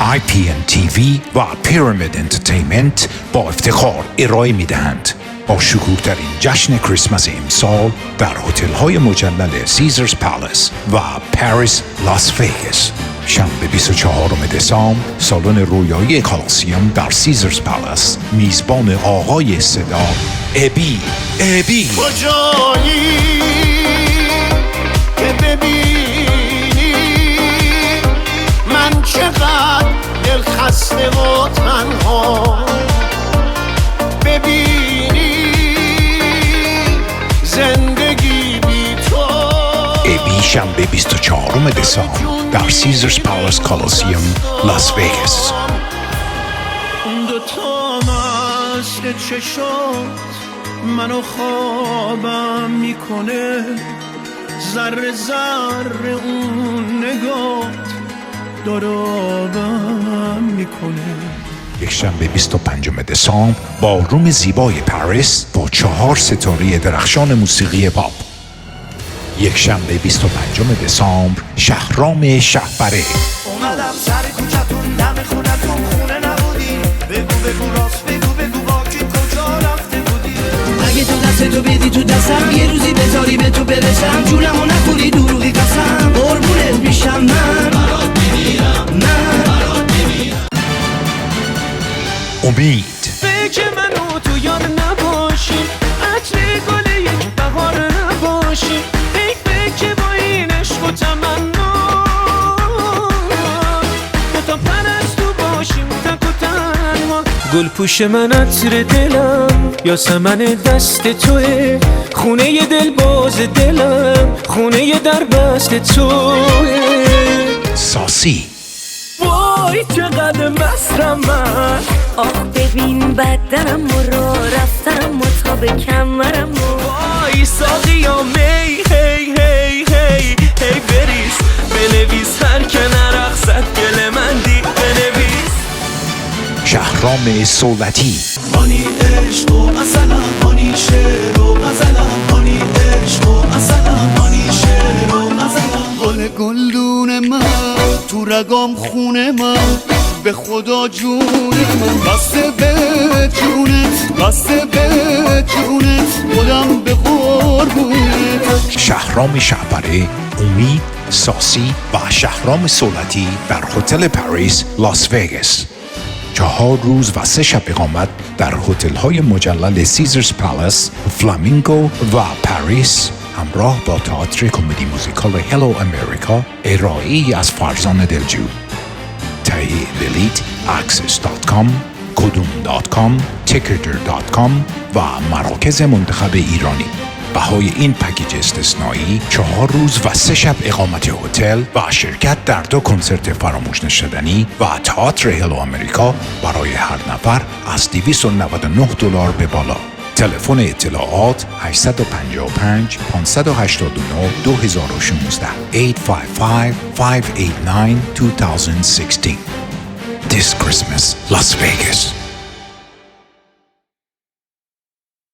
IPN TV و پیرامید انترتینمنت با افتخار ارائه می‌دهند. با شکوه‌ترین جشن کریسمس امسال در هتل‌های مجلل سیزرز پالاس و پاریس لاس وگاس. شنبه 24 دسامبر سالن رویایی کولوسیوم در سیزرز پالاس. میزبان آقای صدا ابی. کجایی که ببینی من چقدر دل خسته و تنها، ببینی زندگی بی تو. ابی شنبه 24 دسامبر در سیزرز پالاس کولوسیوم لاس وگاس. دوتا مست چشات منو خوابم میکنه، ذره ذره اون نگات دارابم میکنه. یک شنبه 25 دسامبر بالروم زیبای پاریس با 4 ستاره درخشان موسیقی پاپ. یک شنبه 25 دسامبر شهرام شهپره. اومدم سر کوچتون دم خونتون، خونه نبودی، بگو راست بگو با کی کجا رفته بودی. اگه تو دستتو بدی تو دستم یه روزی بذاری به تو برسم، جونمو نخوری دروغی قسم، قربونت میشم من برات میمیرم، من برات میمیرم. امید فکر منو تو یاد نباشیم، عطر گل یک بهار نباشیم، فکر با این عشق و تمنا دوتا پرستو باشیم تک و تنها. گل پوش من عطر دلم، یاسمن دست توه، خونه ی دل باز دلم، خونه ی در بست توه. ساسی وای چقدر مستم من، آخ ببین بدنم و راه رفتنم و تا به کمرم و وای ساقیا می هی هی هی هی بریز بنویس هر که نرقصد گل من دی بنویس. شهرام سولتی هانی عشق و مثلا هانی شعر و مثلا هانی عشق و مثلا هانی شعر و مثلا. گل گلدون من تو رگام خونه من، به خدا جون من بسته به جونت، بسته به جونت، خودم به قربونت. شهرام شهپره، امید، ساسی و شهرام سولتی در هتل پاریس لاس وگاس. 4 روز و 3 شب اقامت در هتل‌های مجلل سیزرز پالاس، فلامینگو و پاریس، همراه با تئاتر کمدی موزیکال هلو امریکا، ارائه‌ای از فرزان دلجو. تهیه بلیط access.com، کدوم.com، ticketer.com و مراکز منتخب ایرانی. بهای این پکیج استثنایی 4 روز و 3 شب اقامت هتل و شرکت در 2 کنسرت فراموش نشدنی و تئاتر هلو امریکا برای هر نفر از $299 به بالا. تلفن اطلاعات 855 589 2016 855 589 2016. This Christmas, Las Vegas.